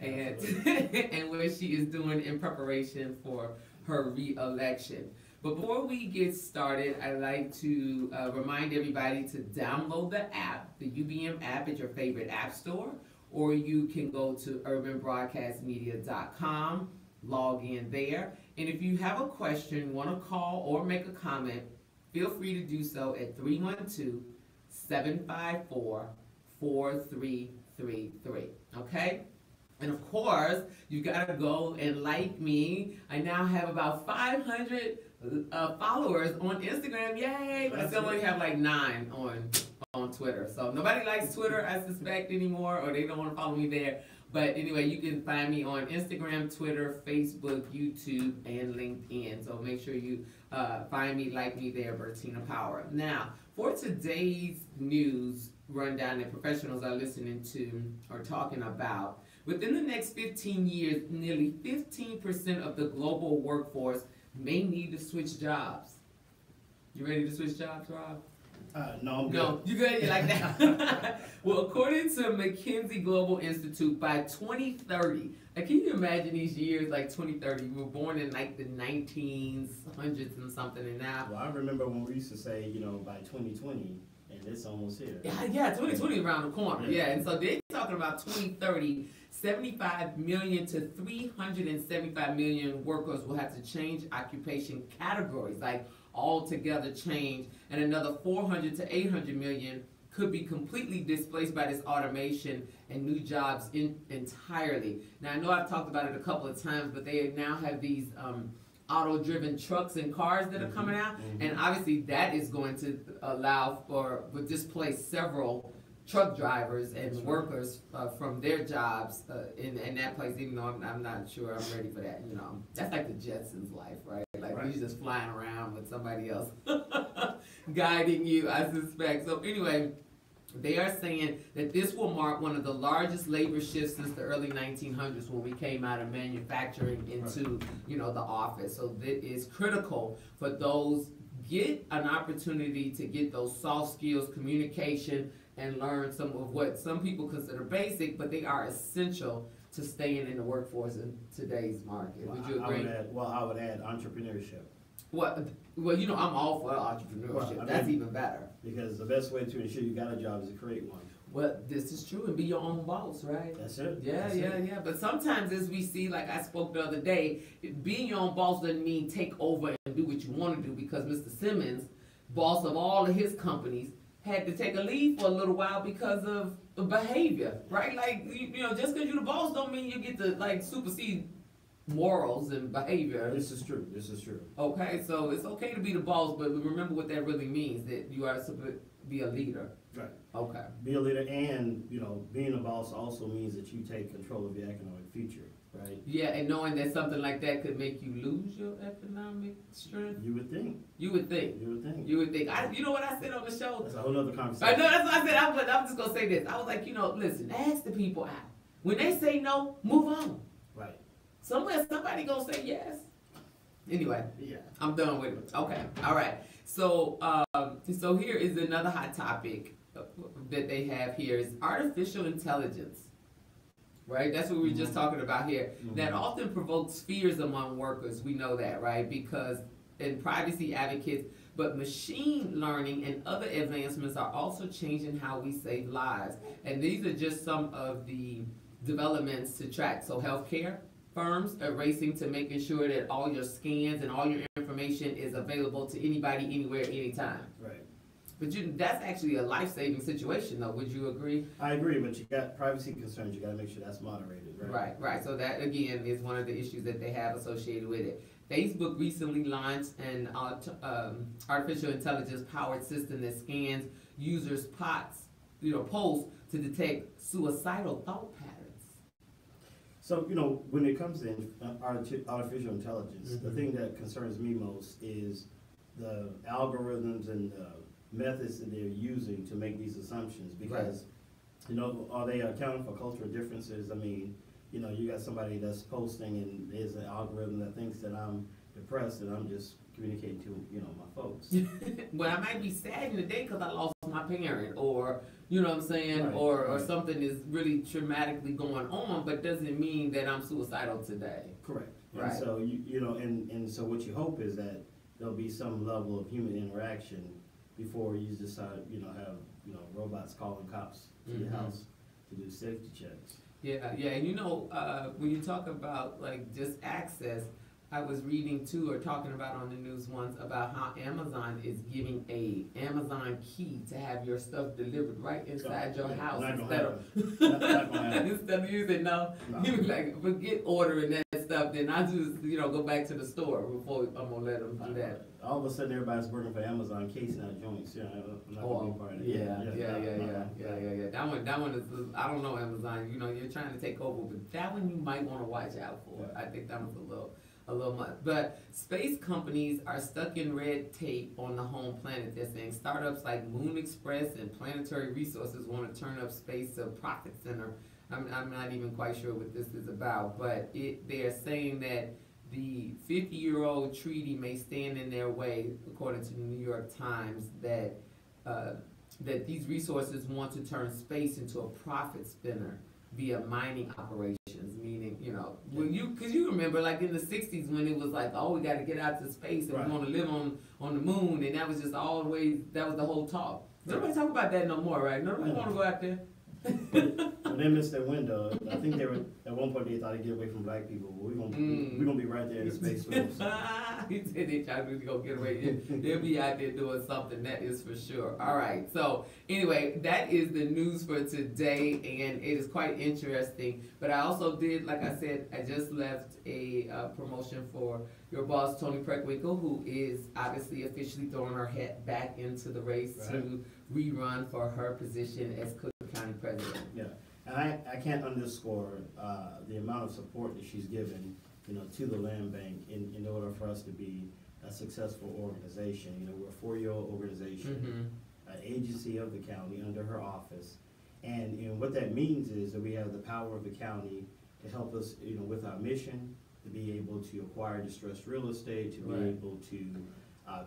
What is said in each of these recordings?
and and what she is doing in preparation for her re-election. But before we get started, I'd like to remind everybody to download the app, the UBM app at your favorite app store, or you can go to urbanbroadcastmedia.com, log in there. And if you have a question, want to call or make a comment, feel free to do so at 312-754-4333. Okay? And of course, you gotta go and like me. I now have about 500 followers on Instagram. Yay! But I still only have like 9 on Twitter. So nobody likes Twitter, I suspect, anymore, or they don't want to follow me there. But anyway, you can find me on Instagram, Twitter, Facebook, YouTube, and LinkedIn. So make sure you find me, like me there, Bertina Power. Now, for today's news rundown that professionals are listening to or talking about, within the next 15 years, nearly 15% of the global workforce may need to switch jobs. You ready to switch jobs, Rob? No, I'm good. No, you good? You like that? Well, according to McKinsey Global Institute, by 2030, like, can you imagine these years, like 2030? We were born in like the 1900s and something, and now. Well, I remember when we used to say, by 2020, and it's almost here. Yeah, 2020 is around the corner. Yeah, and so they're talking about 2030, 75 million to 375 million workers will have to change occupation categories, like altogether change, and another 400 to 800 million could be completely displaced by this automation and new jobs entirely. Now, I know I've talked about it a couple of times, but they now have these auto-driven trucks and cars that are coming out, and obviously that is going to allow for, would displace several truck drivers and workers from their jobs in that place, even though I'm not sure I'm ready for that. That's like the Jetsons life, right? Like you're just flying around with somebody else guiding you, I suspect. So anyway, they are saying that this will mark one of the largest labor shifts since the early 1900s, when we came out of manufacturing into, the office. So that is critical for those get an opportunity to get those soft skills, communication, and learn some of what some people consider basic, but they are essential to staying in the workforce in today's market. Would you agree? I would add entrepreneurship. Well, I'm all for entrepreneurship. That's even better. Because the best way to ensure you got a job is to create one. Well, this is true, and be your own boss, right? That's it. Yeah. But sometimes, as we see, like I spoke the other day, being your own boss doesn't mean take over and do what you want to do, because Mr. Simmons, boss of all of his companies, had to take a leave for a little while because of the behavior, right? Like, just because you're the boss don't mean you get to, like, supersede morals and behavior. This is true. Okay, so it's okay to be the boss, but remember what that really means, that you are supposed to be a leader. Right. Okay. Be a leader, and, being a boss also means that you take control of your economic future, right? Yeah, and knowing that something like that could make you lose your economic strength. You would think. You would think. You know what I said on the show? That's a whole other conversation. I know, that's what I said. I'm just going to say this. I was like, listen, ask the people out. When they say no, move on. Right. Somebody going to say yes. Anyway, yeah, I'm done with it. Okay, all right. So, so here is another hot topic that they have here is artificial intelligence. Right? That's what we were just talking about here. That often provokes fears among workers. We know that, right? Because, and privacy advocates, but machine learning and other advancements are also changing how we save lives. And these are just some of the developments to track. So healthcare firms are racing to making sure that all your scans and all your information is available to anybody, anywhere, anytime. Right. But that's actually a life-saving situation, though. Would you agree? I agree, but you got privacy concerns. You got to make sure that's moderated, right? Right. So that, again, is one of the issues that they have associated with it. Facebook recently launched an artificial intelligence-powered system that scans users' posts to detect suicidal thought patterns. So, when it comes to artificial intelligence, the thing that concerns me most is the algorithms and the methods that they're using to make these assumptions. Because, are they accounting for cultural differences? I mean, you got somebody that's posting and there's an algorithm that thinks that I'm depressed and I'm just communicating to, you know, my folks. Well, I might be sad in the day because I lost my parent, or you know what I'm saying, Right, or something is really traumatically going on, but doesn't mean that I'm suicidal today. Correct. Right. And so you know, and so what you hope is that there'll be some level of human interaction before you decide, you know, have, you know, robots calling cops to your house to do safety checks. Yeah, and you know, when you talk about like just access, I was reading too, or talking about on the news once, about how Amazon is giving a Amazon key to have your stuff delivered right inside your house instead of using you like forget ordering that stuff. Then I just, you know, go back to the store before I'm gonna let them do that. All of a sudden, everybody's working for Amazon, casing out joints. You know, I'm not gonna be part of it. Yeah. That one is, I don't know, Amazon. You know, you're trying to take over, but that one you might want to watch out for. I think that was a little much. But space companies are stuck in red tape on the home planet. They're saying startups like Moon Express and Planetary Resources want to turn up space a profit center. I'm not even quite sure what this is about, but they're saying that the 50-year-old treaty may stand in their way, according to the New York Times, that these resources want to turn space into a profit spinner via mining operations, meaning, you know, because you remember like in the 60s when it was like, oh, we got to get out to space and we want to live on the moon, and that was just always, that was the whole talk. Nobody talk about that no more, right? Nobody want to go out there. But they missed their window. I think they were, at one point they thought they'd get away from black people, but we're gonna be right there in space with them. So. He said they tried to go get away. They'll be out there doing something, that is for sure. All right, so anyway, that is the news for today, and it is quite interesting. But I also did, like I said, I just left a promotion for your boss, Tony Preckwinkle, who is obviously officially throwing her hat back into the race to rerun for her position as Cook County President. Yeah, and I can't underscore the amount of support that she's given, you know, to the land bank in order for us to be a successful organization. You know, we're a 4-year-old organization, an agency of the county under her office, and you know what that means is that we have the power of the county to help us, you know, with our mission, to be able to acquire distressed real estate, to be able to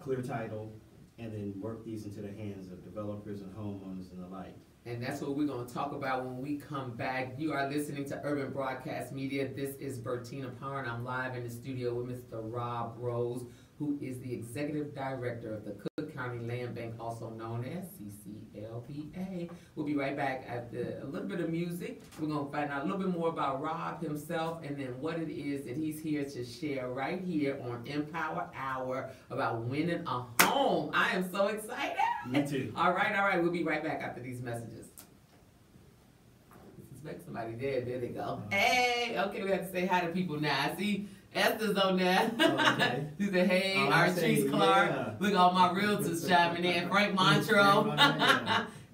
clear title, and then work these into the hands of developers and homeowners and the like. And that's what we're going to talk about when we come back. You are listening to Urban Broadcast Media. This is Bertina Power, and I'm live in the studio with Mr. Rob Rose, who is the Executive Director of the Cook County Land Bank, also known as CCLPA. We'll be right back after a little bit of music. We're going to find out a little bit more about Rob himself, and then what it is that he's here to share right here on Empower Hour about winning a home. I am so excited. Me too. All right. We'll be right back after these messages. Suspect somebody there. There they go. Hey, okay, we have to say hi to people now. I see Esther's on there. Okay. She said, hey, Archie Clark. Yeah. Look at all my realtors chiming in. Frank Montreux.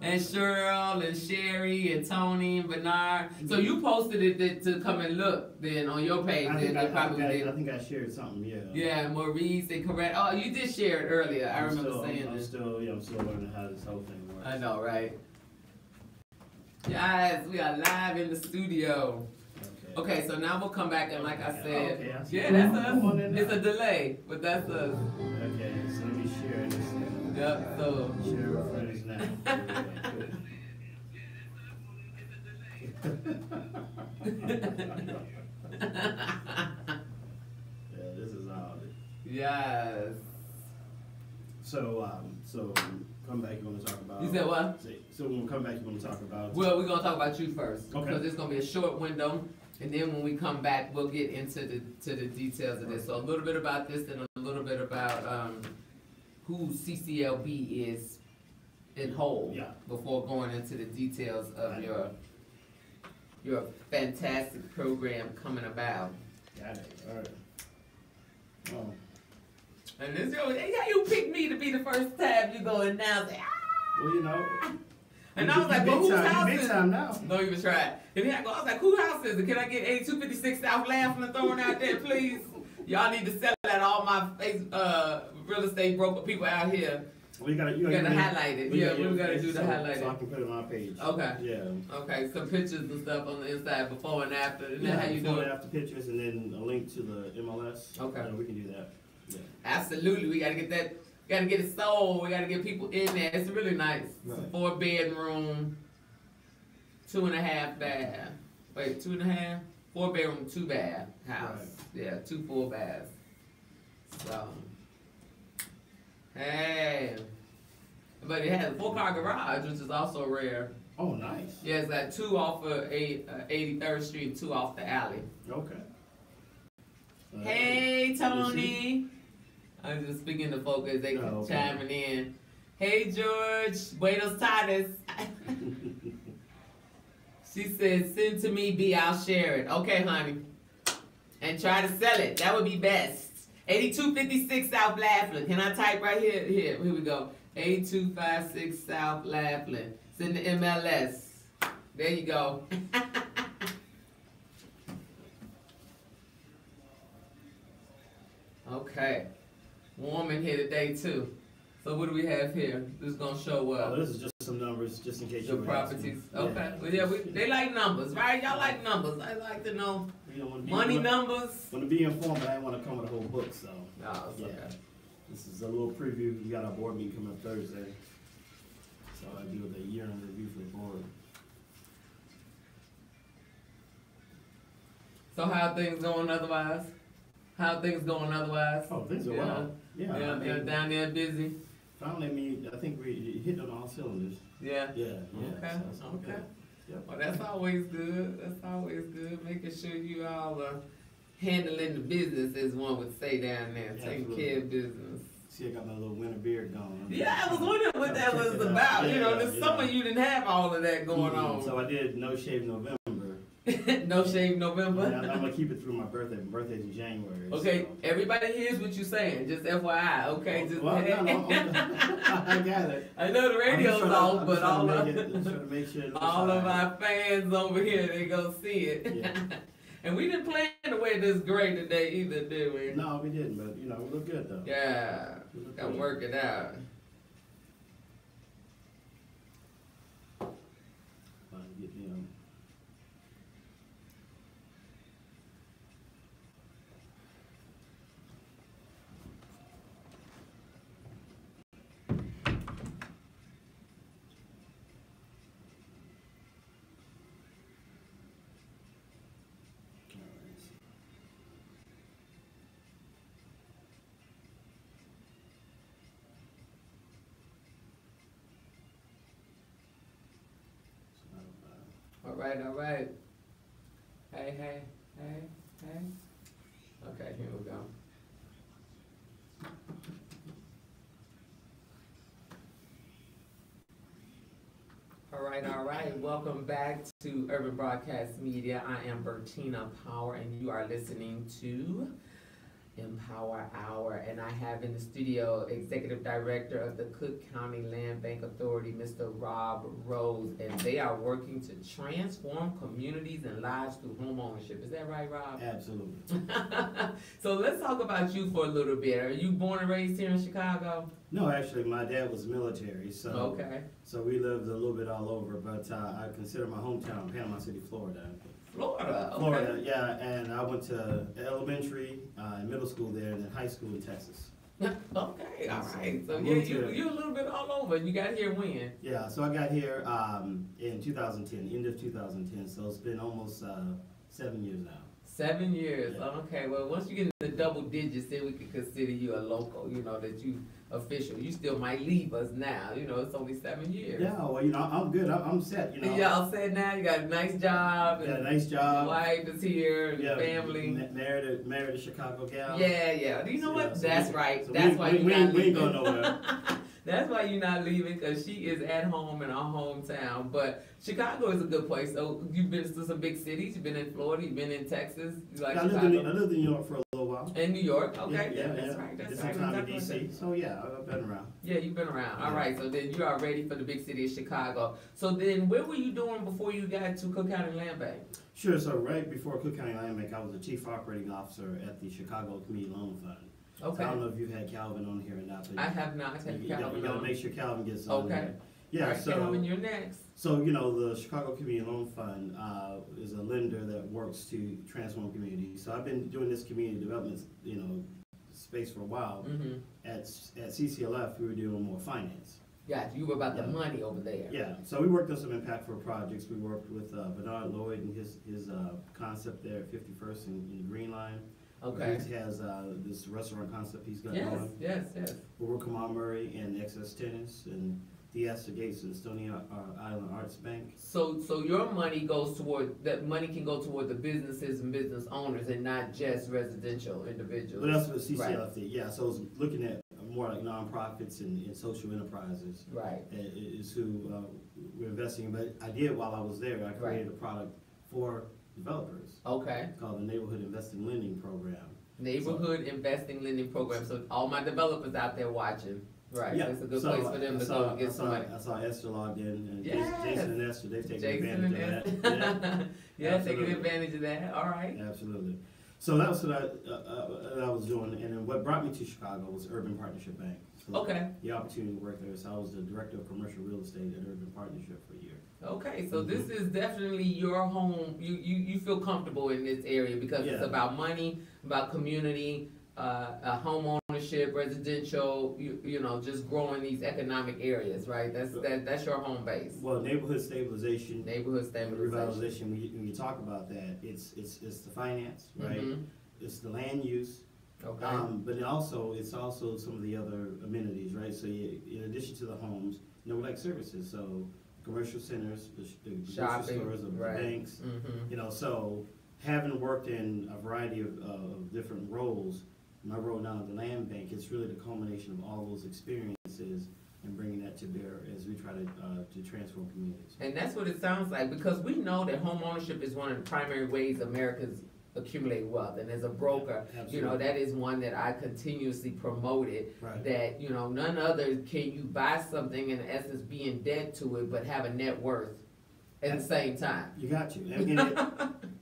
And Cheryl and Sherry and Tony and Bernard. So you posted it to come and look then on your page. I think I shared something, yeah. Yeah, Maurice and correct. Oh, you did share it earlier. I remember saying I'm this. still learning how this whole thing works. I know, right? Yes, we are live in the studio. Okay, so now we'll come back and like I said, that's us. It's a delay, but that's us. Okay, so let me share this. Yep, so. Share with friends now. Yeah, this is all. Yes. So come back. You want to talk about? You said what? So when we come back, you want to talk about? Well, we're gonna talk about you first. Okay. Because it's gonna be a short window, and then when we come back, we'll get into the details of this. So a little bit about this, and a little bit about who CCLB is in whole. Yeah. Before going into the details of your fantastic program coming about. Got it. All right. Oh. And this how you picked me to be the first time you go announce it. Well, you know. And I was like, but whose house is it? Now. Don't even try it. And I was like, whose house is it? Can I get 8256 South Laughlin thrown out there, please? Y'all need to sell that all my real estate broker people out here. You gotta highlight it. Yeah, we gotta do the highlight. So I can put it on our page. Okay. Yeah. Okay, some pictures and stuff on the inside, before and after. Isn't Yeah, that how you do before it? and after pictures, and then a link to the MLS. Okay. We can do that. Yeah. Absolutely, we gotta get that. Gotta get it sold. We gotta get people in there. It's really nice. It's a Right. 4-bedroom, 2.5 bath. Wait, 2.5? 4-bedroom, 2-bath house. Right. Yeah, 2 full baths. So, hey, but it has a 4-car garage, which is also rare. Oh, nice. Yeah, it's got 2 off of 83rd Street and 2 off the alley. Okay. Hey, Tony. I'm just speaking to folks as they chiming in. Hey, George. Buenos tardes. She said, send to me, B. I'll share it. Okay, honey. And try to sell it. That would be best. 8256 South Laughlin. Can I type right here? Here we go. 8256 South Laughlin. Send the MLS. There you go. Okay. Warm in here today too. So what do we have here? This is gonna show what? Oh, this is just some numbers, just in case the you were properties. asking. Okay. Well, yeah, they like numbers, right? Y'all like numbers. I like to know money numbers. Want to be informed, but I didn't want to come with a whole book, so. No, it's okay. This is a little preview. We got our board meeting coming up Thursday. So I do the year-end review for the board. So how things going otherwise? How things going otherwise? Oh, things are well. Yeah. Yeah, down there busy. Finally, I think we hit on all cylinders. Yeah. Yeah. Okay. So Okay. Yep. Well, that's always good. That's always good. Making sure you all are handling the business, as one would say down there. Yeah, Taking absolutely. care of business. See, I got my little winter beard going. Yeah, I was wondering what that was about. Yeah, You know, this summer you didn't have all of that going on. So I did No Shave November. No Shave November. And I'm gonna keep it through my birthday. My birthday's in January. Okay, so. everybody hears what you're saying. Just FYI, okay? Just Well, no, I got it. I know the radio's off, but all of all our fans over here, they go see it. Yeah. And we didn't plan to wear this gray today either, did we? No, we didn't, but we look good though. Yeah, gotta work it out. All right. Hey. Okay, here we go. All right. Welcome back to Urban Broadcast Media. I am Bertina Power, and you are listening to Empower Hour, and I have in the studio Executive Director of the Cook County Land Bank Authority, Mr. Rob Rose, and they are working to transform communities and lives through home ownership. Is that right, Rob? Absolutely. So let's talk about you for a little bit. Are you born and raised here in Chicago? No, actually, my dad was military, so okay. So we lived a little bit all over, but I consider my hometown Panama City, Florida. Florida, okay. Florida, yeah, and I went to elementary, middle school there, and then high school in Texas. Okay, all right. So yeah, you're a little bit all over. You got here when? Yeah, so I got here in 2010, end of 2010. So it's been almost 7 years now. 7 years. Yeah. Okay. Well, once you get in the double digits, then we can consider you a local. You know that you official. You still might leave us now. You know it's only 7 years. Yeah. Well, I'm good. I'm set. Y'all set now. You got a nice job. Got a nice job. Your wife is here. Yeah, family. Married a Chicago gal. Yeah. Do you know what? So That's right. So That's why you're not leaving. We ain't going nowhere. That's why you're not leaving, because she is at home in our hometown. But Chicago is a good place. So you've been to some big cities. You've been in Florida. You've been in Texas. You like Chicago? I lived in New York for a little while. In New York, okay. Yeah, That's right. Did some time in D.C. So yeah, I've been around. Yeah, you've been around. All right. So then you are ready for the big city of Chicago. So then, where were you doing before you got to Cook County Land Bank? Sure. So right before Cook County Land Bank, I was the chief operating officer at the Chicago Community Loan Fund. Okay. So I don't know if you've had Calvin on here or not. But I have not had Calvin on. You gotta make sure Calvin gets on. Okay. There. Yeah. All right, so Calvin, you're next. So the Chicago Community Loan Fund is a lender that works to transform communities. So I've been doing this community development, space for a while. At CCLF, we were doing more finance. Gotcha. You were about the money over there. Yeah. So we worked on some impactful projects. We worked with Bernard Lloyd and his concept there at 51st in the Green Line. Okay. He has this restaurant concept he's got Yes, going. yes, yes. We work with Kamal Murray and Excess Tennis and Theaster Gates and Stony Island Arts Bank. So your money goes toward, that money can go toward the businesses and business owners and not just residential individuals. But that's what CCLF did, yeah. So it's looking at more like nonprofits and social enterprises. Right. Is who we're investing in. But I did while I was there, I created a product for developers. Okay. Called the Neighborhood Investing Lending Program. Neighborhood Investing Lending Program. So all my developers out there watching. Right, yeah. it's a good place for them to go and get some money. I saw Esther logged in, and yes. Jason and Esther, they've taken advantage of that. Yeah, taking absolutely. Advantage of that, all right. Absolutely. So that was what I was doing, and then what brought me to Chicago was Urban Partnership Bank. So okay. The opportunity to work there, so I was the Director of Commercial Real Estate at Urban Partnership for a year. Okay, so this is definitely your home. You feel comfortable in this area because it's about money, about community, home ownership, residential, you know, just growing these economic areas, right? That's your home base. Well, neighborhood stabilization. Neighborhood stabilization. Revitalization, when you talk about that, it's the finance, right? It's the land use. Okay. But it's also some of the other amenities, right? So in addition to the homes, you know, we like services. So commercial centers, the grocery stores, the banks, you know, so having worked in a variety of different roles, my role now at the land bank, it's really the culmination of all those experiences and bringing that to bear as we try to transform communities. And that's what it sounds like, because we know that home ownership is one of the primary ways Americans accumulate wealth. And as a broker, you know, that is one that I continuously promoted, that, you know, none other can you buy something in essence be in debt to it, but have a net worth at the same time. You got to.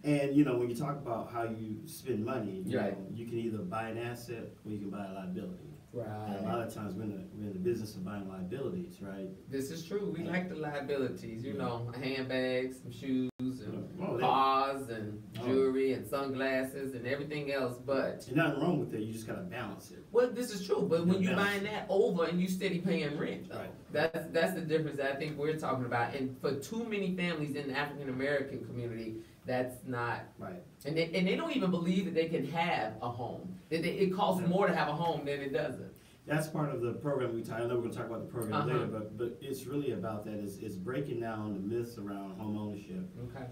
And you know, when you talk about how you spend money, you know, you can either buy an asset or you can buy a liability. Right. And a lot of times we're in the business of buying liabilities, right? This is true. We like the liabilities, you know, handbags, some shoes, and cars, and jewelry, and sunglasses, and everything else, but... There's nothing wrong with it, you just gotta balance it. Well, this is true, but when you're buying that over and you steady paying rent, that's the difference that I think we're talking about. And for too many families in the African-American community, that's not right. And they don't even believe that they can have a home. It costs more to have a home than it doesn't. That's part of the program we talk. I know we're going to talk about the program later, but it's really about that. It's breaking down the myths around home ownership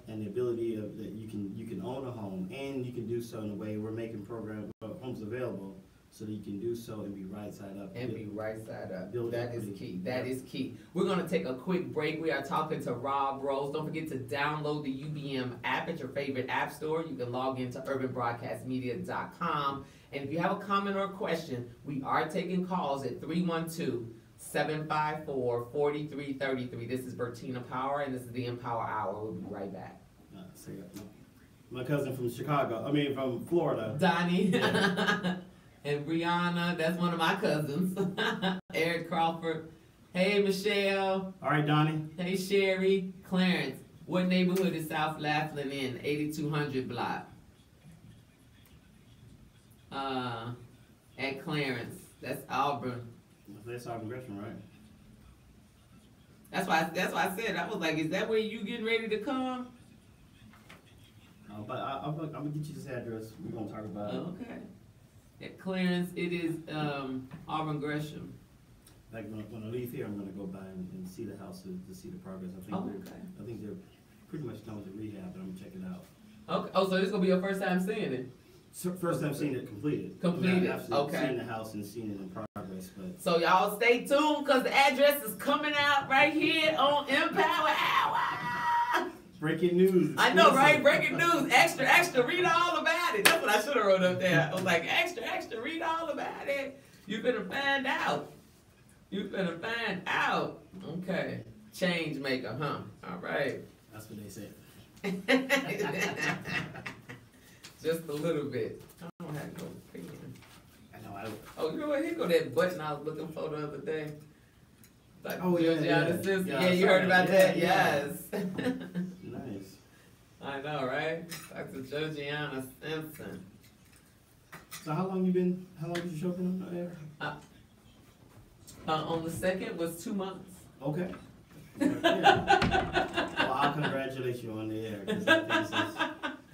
and the ability of that you can own a home, and you can do so in a way we're making homes available so that you can do so and be right side up. And be right side up. That is key. That is key. We're going to take a quick break. We are talking to Rob Rose. Don't forget to download the UBM app at your favorite app store. You can log into urbanbroadcastmedia.com. And if you have a comment or a question, we are taking calls at 312-754-4333. This is Bertina Power, and this is the Empower Hour. We'll be right back. My cousin from from Florida. Donnie. And Brianna, that's one of my cousins. Eric Crawford. Hey, Michelle. All right, Donnie. Hey, Sherry. Clarence. What neighborhood is South Laughlin in? 8200 block. At Clarence. That's Auburn. That's Auburn Gresham, right? That's why I said, I was like, is that where you getting ready to come? But I'm gonna get you this address. We're gonna talk about it. Okay. At Clarence, it is Auburn Gresham. Like when I leave here, I'm gonna go by and see the house to see the progress. I think they're pretty much done with the rehab, but I'm gonna check it out. Okay. Oh, so this is gonna be your first time seeing it? First time seeing it completed. Completed. Okay. Seeing the house and seeing it in progress, but. So y'all stay tuned, cause the address is coming out right here on Empower Hour. Breaking news. I know, right? Breaking news. Extra, extra. Read all about it. That's what I should have wrote up there. I was like, extra, extra. Read all about it. You better find out. You better find out. Okay. Change maker, huh? All right. That's what they said. Just a little bit. I don't have no pen. I know. Oh, you know what? Here go that button I was looking for the other day. Like, oh, yeah, you heard about that? Yes. Nice. I know, right? Dr. Georgiana Simpson. So how long has your show been on the air? On the 2nd was 2 months. Okay. Yeah. Well, I'll congratulate you on the air, because I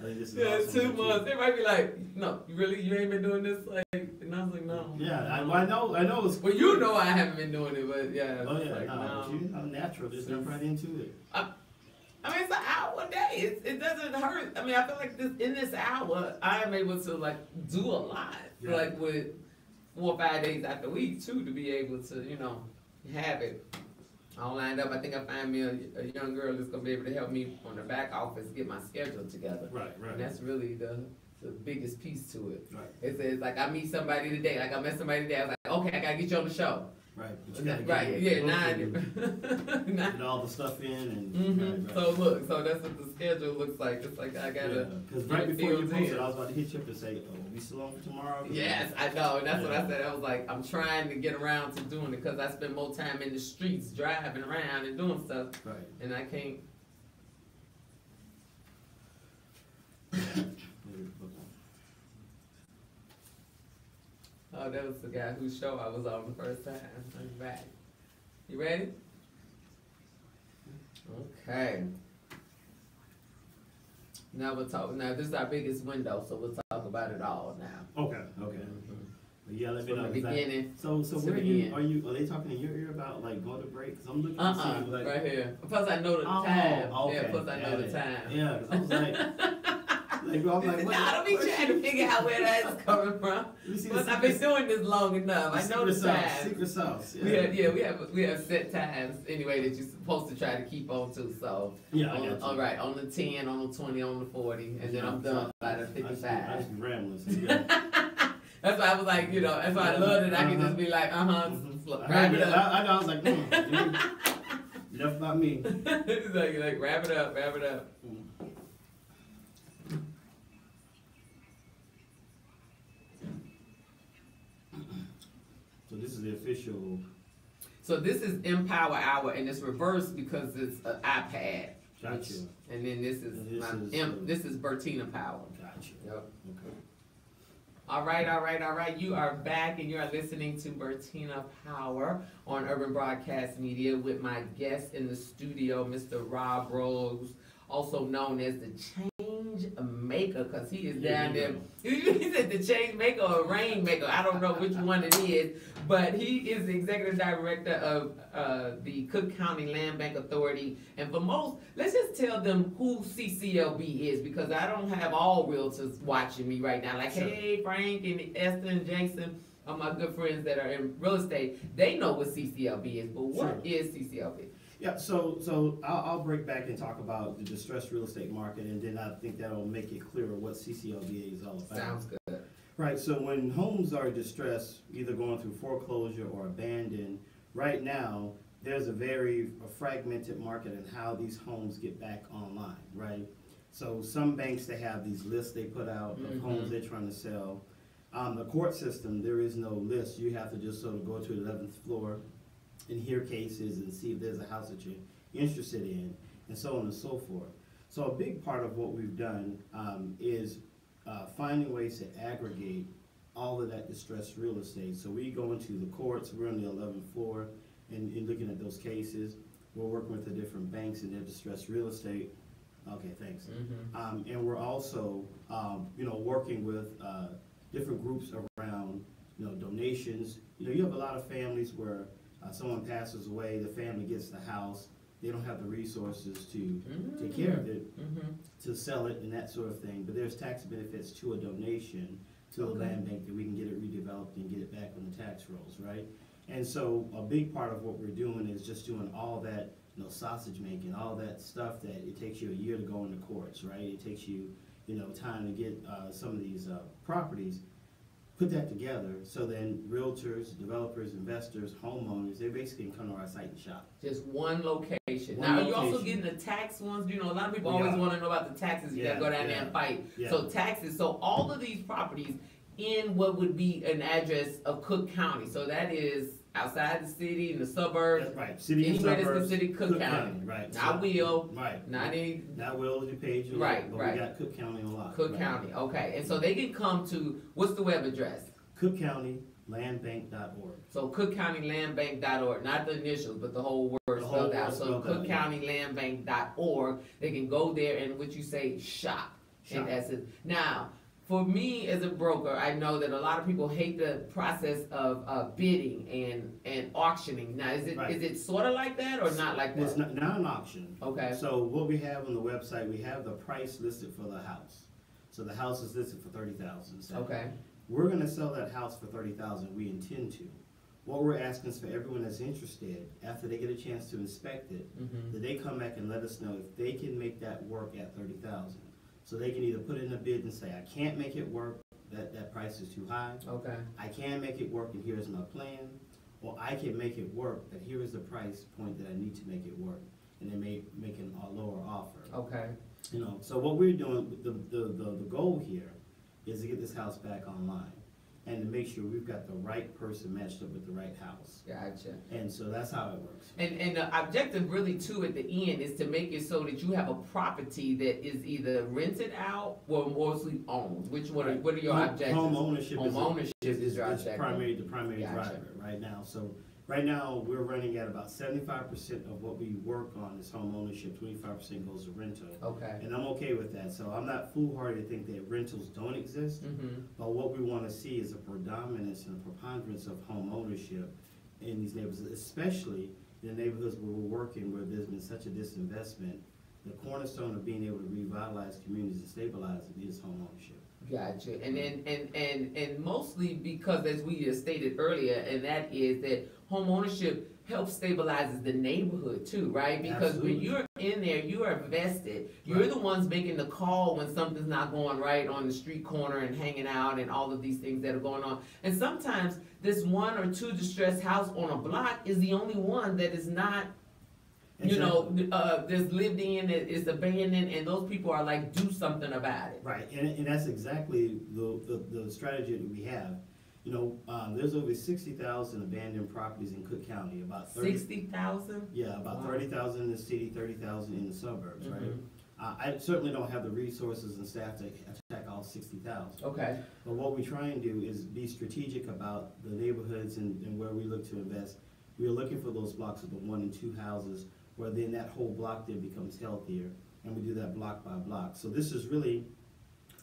think this is awesome. 2 months. They might be like, no, you ain't been doing this? Like, and I was like, no. Yeah, I know it's well, you know I haven't been doing it, but yeah. Oh, yeah, like, no. I'm natural, just jump right into it. I mean, it's an hour a day. It doesn't hurt. I mean, I feel like in this hour, I am able to, like, do a lot. Yeah. Like, with 4 or 5 days out the week, too, to be able to, you know, have it all lined up. I think I find me a young girl that's going to be able to help me on the back office get my schedule together. Right. And that's really the biggest piece to it. Right. It's like I meet somebody today. Like I met somebody today. I was like, okay, I got to get you on the show. Right. But you gotta Right, get all the stuff in and So look, so that's what the schedule looks like. It's like I gotta. Because right before you posted, I was about to hit you up and say, "Oh, we still on for tomorrow?" Yes, I know, and that's what I said. I was like, I'm trying to get around to doing it because I spend more time in the streets, driving around and doing stuff, right? And I can't. Oh, that was the guy whose show I was on the first time. I'm back. You ready? Okay. Now we'll talk. Now this is our biggest window, so we'll talk about it all now. Okay. Yeah, let me know. From the beginning. So where are they talking in your ear about like going to break? Cause I'm looking to see like right here. Plus I know the time. Okay. Yeah, plus I know the time. Yeah, cause I was like. I'm like, I don't be trying to figure out where that's coming from. But I've been doing this long enough. I know the time. Secret sauce. Yeah. We have set times anyway that you're supposed to try to keep on to. So all right, on the 10, on the 20, on the 40, and then I'm done by the 55. I just be rambling. That's why I was like, that's why I love it. I can just be like, wrap it up. I know. I was like, enough about me. It's like wrap it up. So this is the official. So this is Empower Hour, and it's reversed because it's an iPad. Gotcha. And then this is Bertina Power. Gotcha. Yep. Okay. All right. You are back, and you are listening to Bertina Power on Urban Broadcast Media with my guest in the studio, Mr. Rob Rose, also known as the Change Maker, because he is down there. He said the Change Maker or Rain Maker. I don't know which one it is, but he is the executive director of the Cook County Land Bank Authority. And for most, let's just tell them who CCLB is, because I don't have all realtors watching me right now. Like, sure. Hey, Frank and Esther and Jason, all my good friends that are in real estate, they know what CCLB is, but what is CCLB? Yeah, so I'll break back and talk about the distressed real estate market, and then I think that'll make it clearer what CCLBA is all about. Sounds good. Right, so when homes are distressed, either going through foreclosure or abandoned, right now, there's a very fragmented market in how these homes get back online, right? So some banks, they have these lists they put out of homes they're trying to sell. The court system, there is no list. You have to just sort of go to the 11th floor and hear cases and see if there's a house that you're interested in, and so on and so forth. So a big part of what we've done is finding ways to aggregate all of that distressed real estate. So we go into the courts, we're on the 11th floor, and looking at those cases. We're working with the different banks and their distressed real estate. Okay, thanks. And we're also, working with different groups around, donations. You have a lot of families where someone passes away, the family gets the house, they don't have the resources to take care of it, to sell it and that sort of thing. But there's tax benefits to a donation to a land bank that we can get it redeveloped and get it back on the tax rolls, right? And so a big part of what we're doing is just doing all that, sausage making, all that stuff that it takes you a year to go into courts, right? It takes you, time to get some of these properties. Put that together, so then realtors, developers, investors, homeowners, they basically can come to our site and shop. Just one location. Now, are you also getting the tax ones? A lot of people always want to know about the taxes. You gotta go down there and fight. So taxes, so all of these properties in what would be an address of Cook County. So that is outside the city, in the suburbs. That's right. City and anywhere suburbs. that's considered Cook County. Right. Not Will. Right. Not any. Not Will, DuPage. Right. But right. we got Cook County a lot. Cook County. Okay. And so they can come to, what's the web address? CookCountyLandBank.org. So CookCountyLandBank.org, not the initials, but the whole word spelled out. So CookCountyLandBank.org, they can go there and what you say, shop. In essence. Now, for me as a broker, I know that a lot of people hate the process of bidding and auctioning. Now, is it sort of like that or not like that? It's not an auction. Okay. So what we have on the website, we have the price listed for the house. So the house is listed for $30,000. So okay. We're going to sell that house for $30,000. We intend to. What we're asking is for everyone that's interested, after they get a chance to inspect it, that they come back and let us know if they can make that work at $30,000. So they can either put in a bid and say, I can't make it work, that price is too high. Okay. I can make it work and here's my plan. Or I can make it work, but here is the price point that I need to make it work. And they may make a lower offer. Okay. You know, so what we're doing, the goal here is to get this house back online and to make sure we've got the right person matched up with the right house. Gotcha. And so that's how it works. And the objective really too at the end is to make it so that you have a property that is either rented out or mostly owned. What are your objectives? Home ownership is your objective. the primary Gotcha. driver right now. So right now we're running at about 75% of what we work on is home ownership, 25% goes to rental. Okay. And I'm okay with that. So I'm not foolhardy to think that rentals don't exist. But what we want to see is a predominance and a preponderance of home ownership in these neighborhoods, especially in the neighborhoods where we're working, where there's been such a disinvestment. The cornerstone of being able to revitalize communities and stabilize it is home ownership. Gotcha. And then and mostly because, as we stated earlier, and that is that home ownership helps stabilizes the neighborhood too, right? Because Absolutely. when you're in there, you are vested. You're the ones making the call when something's not going right on the street corner and hanging out and all of these things that are going on. And sometimes this one or two distressed house on a block is the only one that is not, you know, that's lived in, that is abandoned, and those people are like, do something about it. Right, and that's exactly the strategy that we have. You know, there's over 60,000 abandoned properties in Cook County. About 60,000? Yeah, about 30,000 in the city, 30,000 in the suburbs, right? I certainly don't have the resources and staff to attack all 60,000. Okay. But what we try and do is be strategic about the neighborhoods and where we look to invest. We are looking for those blocks of the 1 and 2 houses, where then that whole block then becomes healthier, and we do that block by block. So this is really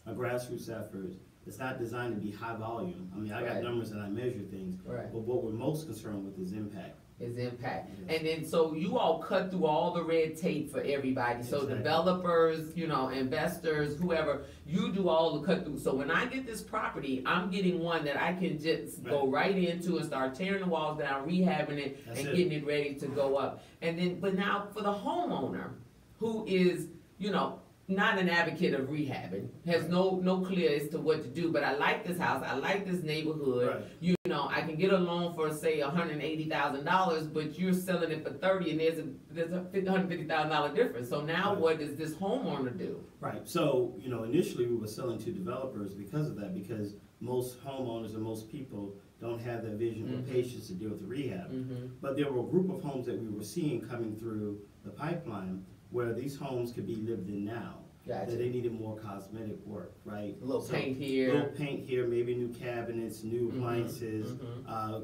a grassroots effort. It's not designed to be high volume. I mean, I got numbers and I measure things, but what we're most concerned with is impact. Is impact. Yes. And then so you all cut through all the red tape for everybody. So developers, you know, investors, whoever, you do all the cut through. So when I get this property, I'm getting one that I can just go right into and start tearing the walls down, rehabbing it, and getting it ready to go up. And then, but now for the homeowner who is, you know, not an advocate of rehabbing, has no clear as to what to do, but I like this house, I like this neighborhood, you know, I can get a loan for say $180,000, but you're selling it for $30,000, and there's a $150,000 difference. So now what does this homeowner do? Right. So, you know, initially we were selling to developers because of that, because most homeowners and most people don't have that vision or patience to deal with the rehab. But there were a group of homes that we were seeing coming through the pipeline where these homes could be lived in now. That they needed more cosmetic work, right? A little paint here, maybe new cabinets, new appliances,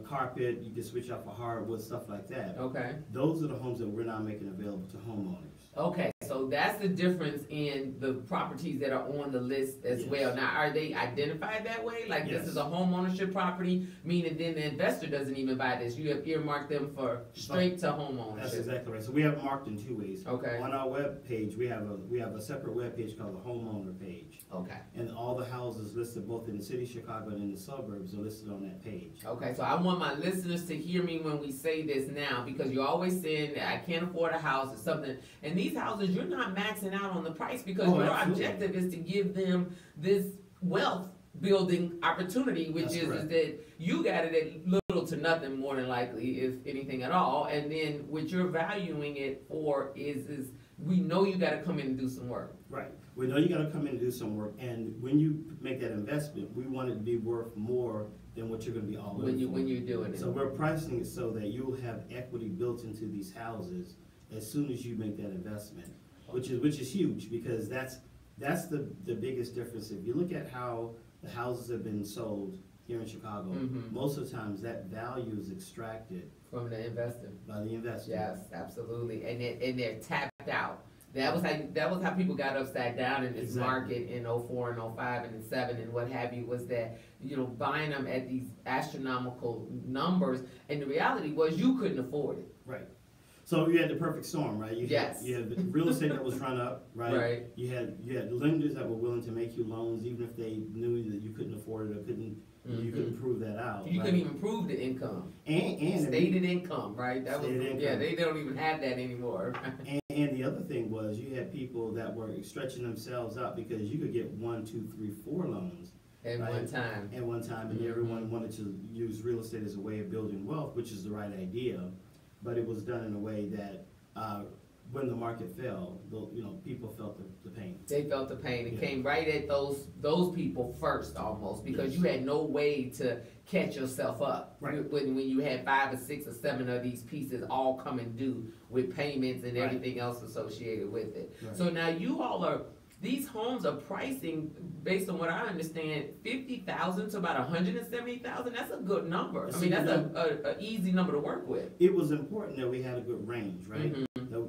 carpet, you can switch out for hardwood, stuff like that. Okay. Those are the homes that we're now making available to homeowners. Okay, so that's the difference in the properties that are on the list as well. Now, are they identified that way? Like this is a home ownership property, meaning then the investor doesn't even buy this. You have earmarked them for straight to home ownership. That's exactly right. So we have marked in 2 ways. Okay. On our web page, we have a separate web page called the homeowner page. Okay. And all the houses listed both in the city of Chicago and in the suburbs are listed on that page. Okay, so I want my listeners to hear me when we say this now, because you're always saying that I can't afford a house or something. And these houses, you're not maxing out on the price, because your objective is to give them this wealth building opportunity, which is that you got it at little to nothing, more than likely, if anything at all. And then what you're valuing it for is we know you got to come in and do some work. Right. We know you got to come in and do some work. And when you make make that investment, we want it to be worth more than what you're going to be all in for. When you're doing it. So we're pricing it so that you'll have equity built into these houses as soon as you make that investment, which is huge, because that's the biggest difference. If you look at how the houses have been sold here in Chicago, most of the times that value is extracted from the investor. By the investor. Yes, absolutely, and they're tapped out. That was how people got upside down in this market in 04 and 05 and 07 and what have you, was that, buying them at these astronomical numbers, and the reality was you couldn't afford it. Right. So you had the perfect storm, right? You had the real estate that was run up, right? Right. You had lenders that were willing to make you loans even if they knew that you couldn't afford it or you couldn't prove that out. You couldn't even prove the income. And stated income, right? That was income. Yeah, they don't even have that anymore. and the other thing was you had people that were stretching themselves out because you could get 1, 2, 3, 4 loans. At one time. At one time, and everyone wanted to use real estate as a way of building wealth, which is the right idea, but it was done in a way that when the market fell, people felt the pain. They felt the pain. It came right at those people first, almost, because you had no way to catch yourself up when you had 5 or 6 or 7 of these pieces all coming due with payments and everything else associated with it. Right. So now you all these homes are pricing, based on what I understand, $50,000 to about $170,000. That's a good number. I mean, that's an easy number to work with. It was important that we had a good range, right?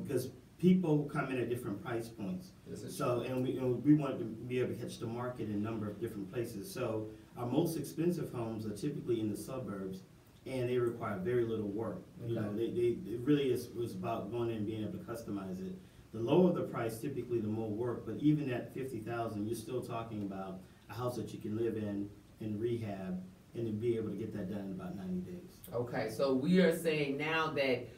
Because people come in at different price points. So, and we wanted to be able to catch the market in a number of different places. So our most expensive homes are typically in the suburbs, and they require very little work. It really was about going in and being able to customize it. The lower the price, typically the more work, but even at $50,000, you're still talking about a house that you can live in and rehab, and to be able to get that done in about 90 days. Okay, so we are saying now that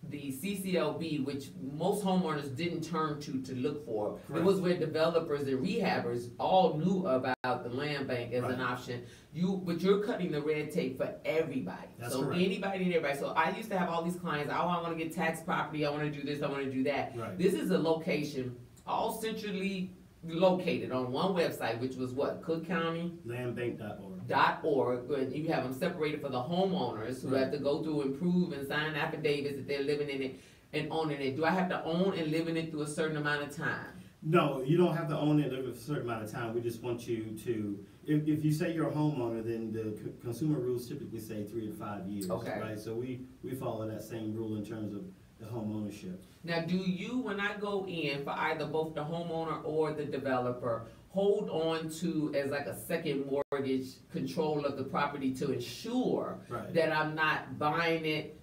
the CCLB, which most homeowners didn't turn to look for, it was where developers and rehabbers all knew about the land bank as an option. But you're cutting the red tape for everybody. That's so correct. Anybody and everybody. So I used to have all these clients. Oh, I want to get tax property. I want to do this. I want to do that. Right. This is a location all centrally located on one website, which was what? Cook County? Landbank.org. And you have them separated for the homeowners who have to go through and prove and sign affidavits that they're living in it and owning it. Do I have to own and live in it through a certain amount of time? No, you don't have to own it for a certain amount of time. We just want you to, if you say you're a homeowner, then the consumer rules typically say 3 to 5 years. Okay. Right? So we follow that same rule in terms of the home ownership. Now, do you, when I go in for either both the homeowner or the developer, hold on to as like a second mortgage control of the property to ensure that I'm not buying it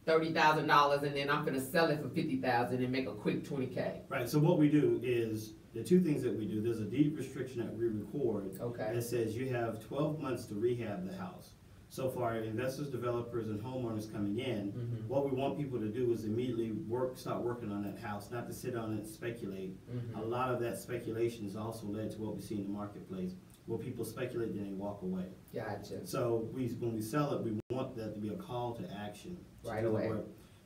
$30,000 and then I'm going to sell it for $50,000 and make a quick $20K? Right. So what we do is the 2 things that we do. There's a deed restriction that we record that says you have 12 months to rehab the house. So for our investors, developers, and homeowners coming in, what we want people to do is immediately start working on that house, not to sit on it and speculate. A lot of that speculation has also led to what we see in the marketplace, where people speculate and they walk away. Gotcha. So when we sell it, we want that to be a call to action. Right away.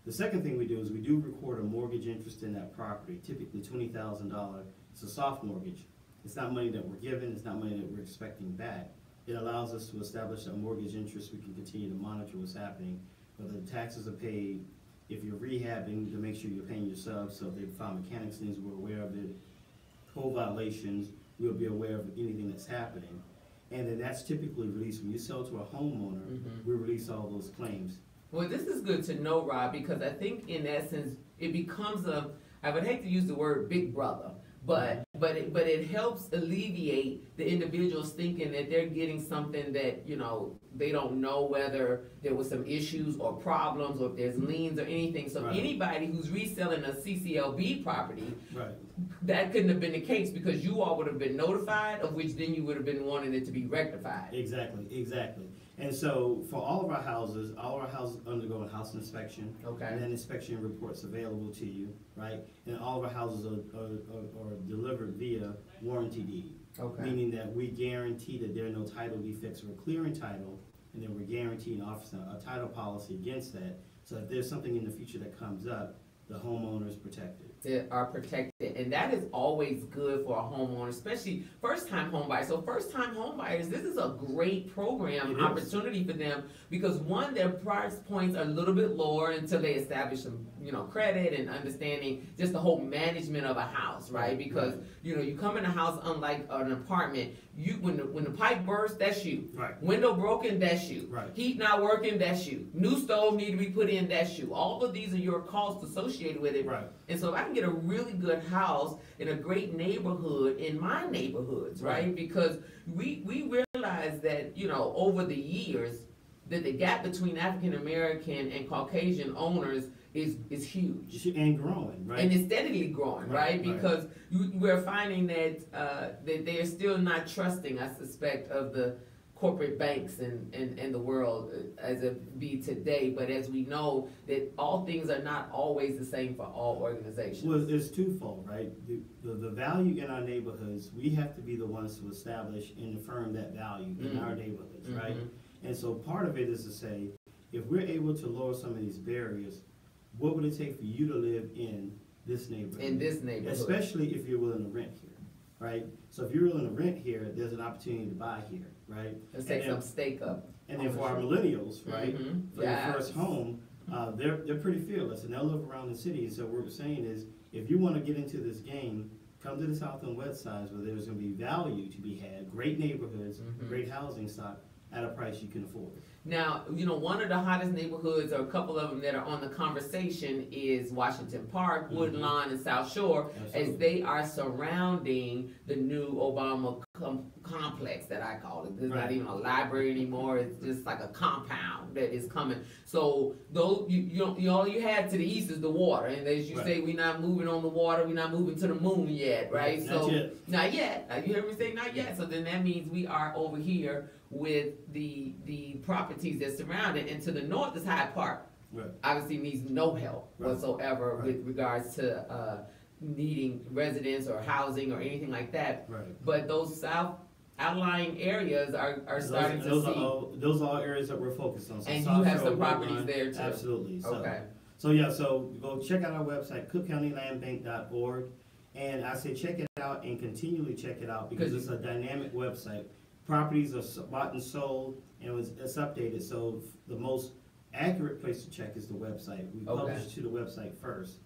The second thing we do is we do record a mortgage interest in that property, typically $20,000. It's a soft mortgage. It's not money that we're given. It's not money that we're expecting back. It allows us to establish a mortgage interest. We can continue to monitor what's happening, whether the taxes are paid, if you're rehabbing, to make sure you're paying your subs. So if they found mechanics things, we're aware of it. Code violations, we'll be aware of anything that's happening. And then that's typically released when you sell to a homeowner, we release all those claims. Well, this is good to know, Rob, because I think in essence it becomes I would hate to use the word big brother, but it helps alleviate the individuals thinking that they're getting something that, they don't know whether there was some issues or problems or if there's liens or anything. So anybody who's reselling a CCLB property, that couldn't have been the case because you all would have been notified, of which then you would have been wanting it to be rectified. Exactly. And so for all of our houses undergo a house inspection. Okay. And then inspection reports available to you, right? And all of our houses are delivered via warranty deed. Okay. Meaning that we guarantee that there are no title defects. We're clearing title, and then we're guaranteeing a title policy against that. So if there's something in the future that comes up, the homeowner is protected. are protected, and that is always good for a homeowner, especially first-time home buyers. So first-time home buyers, this is a great program opportunity for them because one, their price points are a little bit lower until they establish some, credit and understanding just the whole management of a house, right? Because you come in a house, unlike an apartment, when the pipe bursts, that's you. Right. Window broken, that's you. Right. Heat not working, that's you. New stove need to be put in, that's you. All of these are your costs associated with it. Right. And so if I can get a really good house in a great neighborhood in my neighborhoods, right? Because we realize that, over the years that the gap between African American and Caucasian owners is huge. And growing, right? And it's steadily growing, right? Because we're finding that that they're still not trusting, I suspect, of the corporate banks and the world as it be today. But as we know, that all things are not always the same for all organizations. Well, it's twofold, right? The value in our neighborhoods, we have to be the ones to establish and affirm that value in our neighborhoods, right? And so part of it is to say, if we're able to lower some of these barriers, what would it take for you to live in this neighborhood? In this neighborhood. Especially if you're willing to rent here, right? So if you're willing to rent here, there's an opportunity to buy here, right? Let's take some stake up. And then for our millennials, right, for their first home, they're pretty fearless and they'll live around the city. And so what we're saying is, if you want to get into this game, come to the South and West Sides where there's going to be value to be had, great neighborhoods, great housing stock at a price you can afford. Now, one of the hottest neighborhoods, or a couple of them that are on the conversation, is Washington Park, Woodlawn, and South Shore, as they are surrounding the new Obama complex that I call it. It's not even a library anymore. It's just like a compound that is coming. So those all you have to the east is the water, and as you say, we're not moving on the water. We're not moving to the moon yet, right? Not yet. You hear me say not yet? So then that means we are over here with the properties that surround it, and to the north is Hyde Park. Obviously needs no help whatsoever with regards to needing residents or housing or anything like that. But those south outlying areas are starting to see. Those are all areas that we're focused on. So and you have some properties there too. Absolutely. So go check out our website, cookcountylandbank.org, and I say check it out and continually check it out because it's a dynamic website. Properties are bought and sold, and it's updated. So the most accurate place to check is the website. We publish to the website first.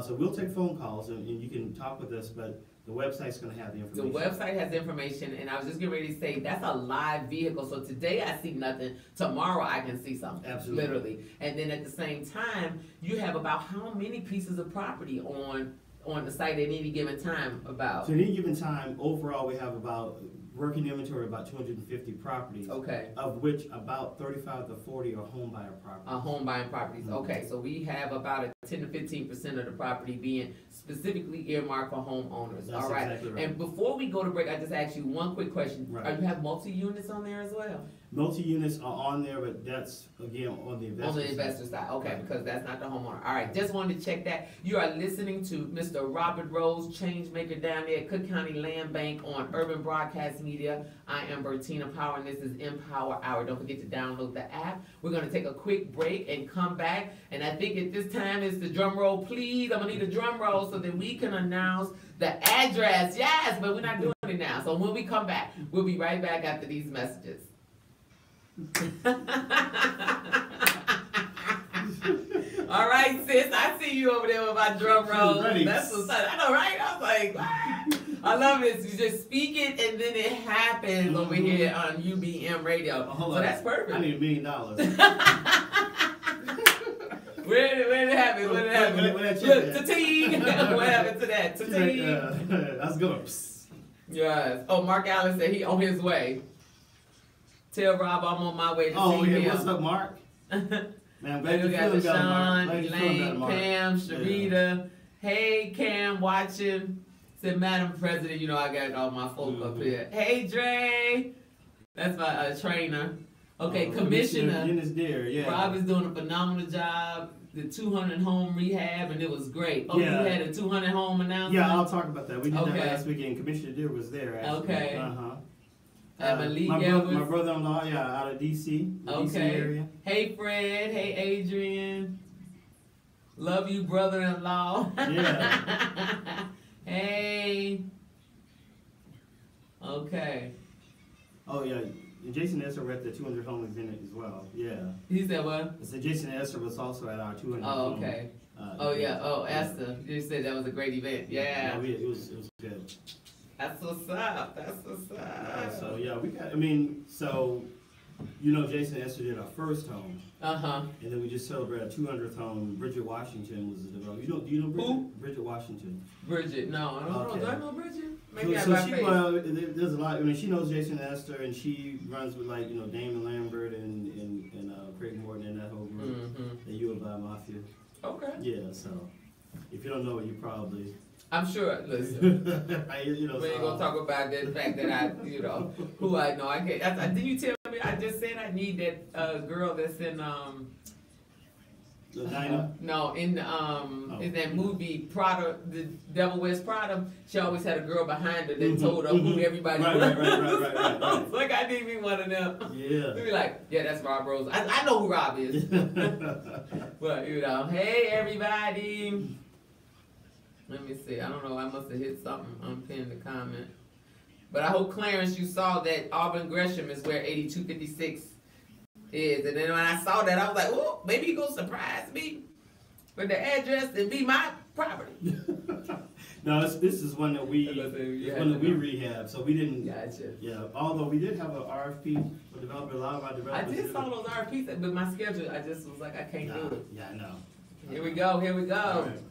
So we'll take phone calls, and you can talk with us, but the website's going to have the information. The website has information, and I was just getting ready to say that's a live vehicle. So today I see nothing. Tomorrow I can see something. Absolutely. Literally. And then at the same time, you have about how many pieces of property on the site at any given time about? So at any given time, overall we have about working inventory about 250 properties. Of which about 35 to 40 are home buyer properties. Home buying properties. Okay, so we have about a 10 to 15% of the property being specifically earmarked for homeowners. That's all right. Exactly right. And before we go to break, I just ask you one quick question. Are you have multi-units on there as well? Multi-units are on there, but that's again on the investor side. On the investor side, okay, because that's not the homeowner. All right, just wanted to check that. You are listening to Mr. Robert Rose, Changemaker down there at Cook County Land Bank on Urban Broadcast Media. I am Bertina Power, and this is Empower Hour. Don't forget to download the app. We're going to take a quick break and come back. And I think at this time it's the drum roll, please. I'm going to need a drum roll so that we can announce the address. Yes, but we're not doing it now. So when we come back, we'll be right back after these messages. All right, sis, I see you over there with my drum roll. That's what's up. I know, right? I was like, wow. I love it. You just speak it and then it happens over here on UBM Radio. So that's perfect. I need $1 million. Where did it happen? Where did it happen? Look, ta-ting. What happened to that? Ta-ting. That's good. Yes. Oh, Mark Allen said he on his way. Tell Rob I'm on my way to see him. What's up, Mark? Man, I'm glad you got feeling better, Mark. Sean, Elaine, Pam, Sharita. Hey, Cam, watching. Said, Madam President, I got all my folk up here. Hey, Dre. That's my trainer. Okay, Commissioner. Rob is doing a phenomenal job. The 200 home rehab, and it was great. Oh, you had a 200 home announcement? Yeah, I'll talk about that. We did that last weekend. Commissioner Deere was there, actually. Okay. My brother-in-law, out of D.C., the D.C. area. Hey, Fred. Hey, Adrian. Love you, brother-in-law. Yeah. Hey. Okay. Oh yeah, and Jason Esther were at the 200 home event as well. Yeah. He said what? I said Jason Esther was also at our 200 Oh, home. okay. Oh Yeah. Oh, Esther. You said that was a great event. Yeah. It was good. That's what's up. That's what's up. So yeah, we got. So Jason Esther did our first home. And then we just celebrated our 200th home. Bridget Washington was the developer. Do you know Bridget? Who? Bridget Washington. Bridget, no, I don't know. Do I know Bridget? Maybe so I she, there's a lot. She knows Jason Esther, and she runs with Damon Lambert and Craig Morton and that whole group. The U of I Mafia. Okay. Yeah. So if you don't know it, you probably. I'm sure. Listen, we ain't so, gonna talk about the fact that I, who I know. I can't. Didn't you tell me? I just said I need that girl that's in Dinah? No, in that movie Prada, The Devil Wears Prada. She always had a girl behind her that told her who everybody was. Right. Like I need me one of them. Yeah. Be like, yeah, that's Rob Rose. I know who Rob is. But hey everybody. Let me see. I don't know. I must have hit something. Unpinned the comment. But I hope, Clarence, you saw that Auburn Gresham is where 8256 is. And then when I saw that, I was like, oh, maybe he gonna surprise me with the address and be my property. No, this is one that we rehab. So we didn't. Gotcha. Yeah. Although we did have an RFP for developer. A lot of our developers. I did saw those RFPs, but my schedule, I just was like, I can't do it. Yeah, I know. Here we go. All right.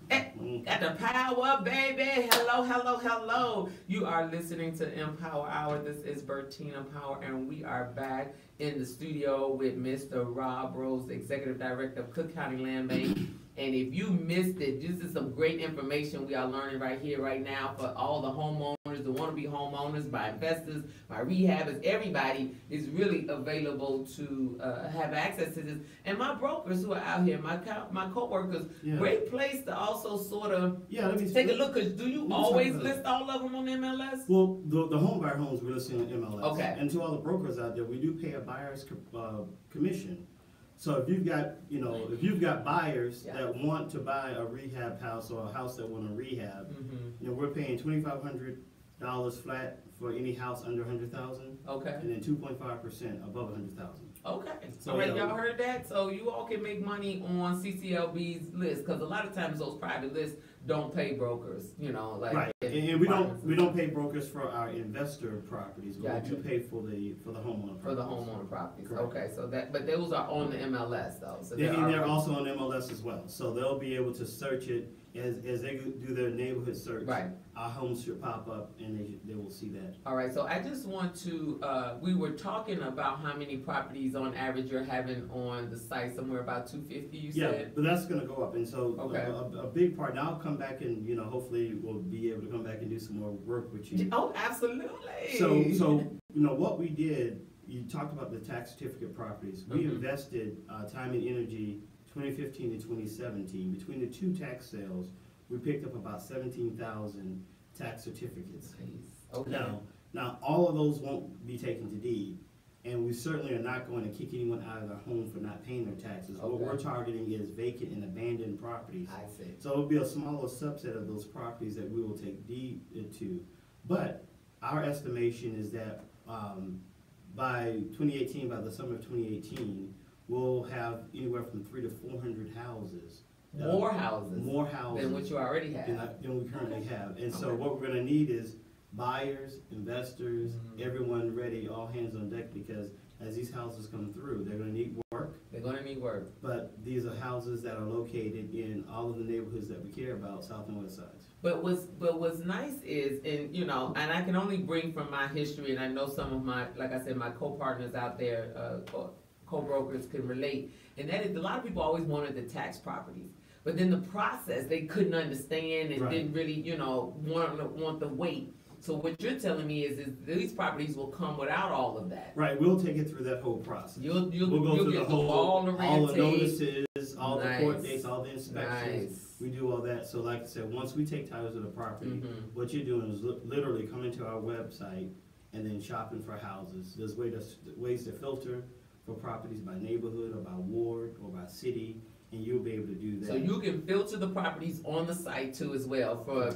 Hey, got the power, baby. Hello. You are listening to Empower Hour. This is Bertina Power, and we are back in the studio with Mr. Rob Rose, Executive Director of Cook County Land Bank. And if you missed it, this is some great information we are learning right here, right now, for all the homeowners, the wanna-be homeowners, my investors, my rehabbers, everybody is really available to have access to this. And my brokers who are out here, my co-workers, great place to also sort of take a look, because do you always list all of them on MLS? Well, the home buyer homes we're listing on MLS. Okay. And to all the brokers out there, we do pay a buyer's commission. So if you've got buyers that want to buy a rehab house or a house that want to rehab, we're paying $2,500 flat for any house under $100,000. Okay. And then 2.5% above $100,000. Okay. So, all right, y'all heard that? So you all can make money on CCLB's list, because a lot of times those private lists don't pay brokers. Right. And we don't pay brokers for our investor properties, but we do pay for the homeowner properties. For the homeowner properties. Correct. Okay, but those are on the MLS though. So they're also on MLS as well. So they'll be able to search it as they do their neighborhood search. Right. Our homes should pop up and they will see that. All right. So I just want to. We were talking about how many properties on average you're having on the site. Somewhere about 250. You said. Yeah, but that's going to go up, and so okay. a big part. Now I'll come back and hopefully we'll be able to come back and do some more work with you. Oh, absolutely. So what we did. You talked about the tax certificate properties. We invested time and energy 2015 and 2017. Between the two tax sales, we picked up about 17,000 tax certificates. Nice. Okay. Now all of those won't be taken to deed, and we certainly are not going to kick anyone out of their home for not paying their taxes. Okay. What we're targeting is vacant and abandoned properties. I see. So it'll be a smaller subset of those properties that we will take deed to. But our estimation is that by 2018, by the summer of 2018, we'll have anywhere from 300 to 400 houses. More houses than what you already have. Than we currently have. And so what we're going to need is buyers, investors, everyone ready, all hands on deck, because as these houses come through, they're going to need work. They're going to need work. But these are houses that are located in all of the neighborhoods that we care about, south and west sides. But what's nice is, and I can only bring from my history, and I know some of my, like I said, my co-partners out there, co-brokers can relate, and that is a lot of people always wanted the tax properties. But then the process, they couldn't understand and didn't really, want the weight. So what you're telling me is these properties will come without all of that. Right, we'll take it through that whole process. We'll go through all the notices, all the court dates, all the inspections. Nice. We do all that. So like I said, once we take titles of the property, what you're doing is literally coming to our website and then shopping for houses. There's ways to filter for properties by neighborhood or by ward or by city, and you'll be able to do that. So you can filter the properties on the site too as well for,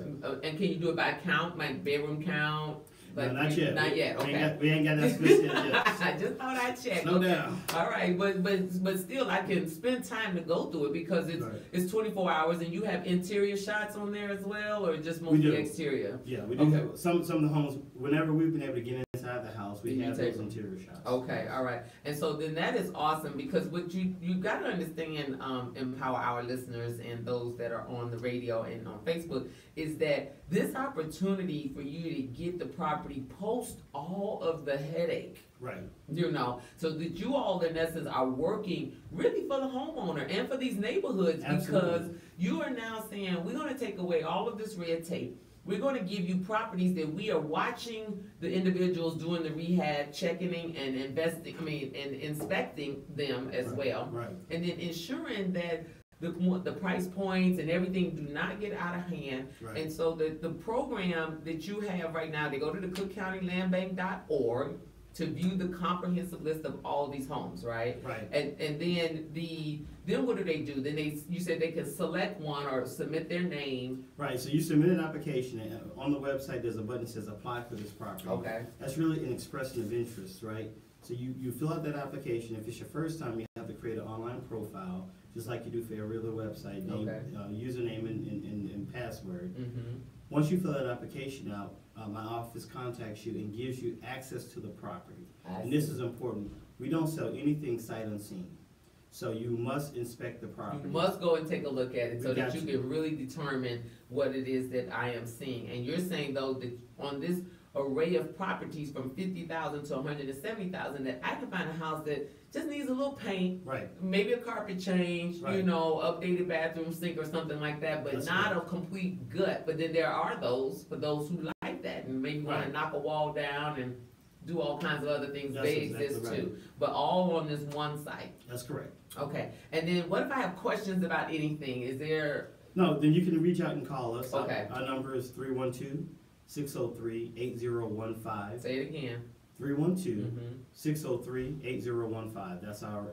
and can you do it by count, like bedroom count? Like, no, not yet. Not yet, okay. We ain't got that specific yet. I just thought I'd check. Slow down. All right, but still, I can spend time to go through it because it's 24 hours, and you have interior shots on there as well, or just mostly exterior? Yeah, we do have some of the homes. Whenever we've been able to get inside the house, we have those interior shots. Okay, all right, and so then that is awesome because what you got to understand, empower our listeners and those that are on the radio and on Facebook is that this opportunity for you to get the property post all of the headache. Right. You know, so that you all in essence are working really for the homeowner and for these neighborhoods. Absolutely. Because you are now saying we're going to take away all of this red tape. We're going to give you properties that we are watching the individuals doing the rehab, checking and and inspecting them as well. Right. And then ensuring that the price points and everything do not get out of hand. Right. And so the program that you have right now, they go to the cookcountylandbank.org to view the comprehensive list of all these homes, right? Right. And then what do? Then you said they can select one or submit their name. Right. So you submit an application, and on the website there's a button that says apply for this property. Okay. That's really an expression of interest, right? So you fill out that application. If it's your first time, you have to create an online profile, just like you do for every other website, name, username and password. Mm-hmm. Once you fill that application out, my office contacts you and gives you access to the property. And this is important. We don't sell anything sight unseen. So you must inspect the property. You must go and take a look at it so that you can really determine what it is that I am seeing. And you're saying, though, that on this array of properties from 50,000 to 170,000, that I can find a house that just needs a little paint, right? Maybe a carpet change, right. Updated bathroom sink or something like that, but not a complete gut. But then there are those for those who like that and maybe want to knock a wall down and do all kinds of other things. They exist too, but all on this one site. That's correct. Okay, and then what if I have questions about anything? Is there? No, then you can reach out and call us. Okay. Our number is 312-603-8015. Say it again. 312-603-8015. That's our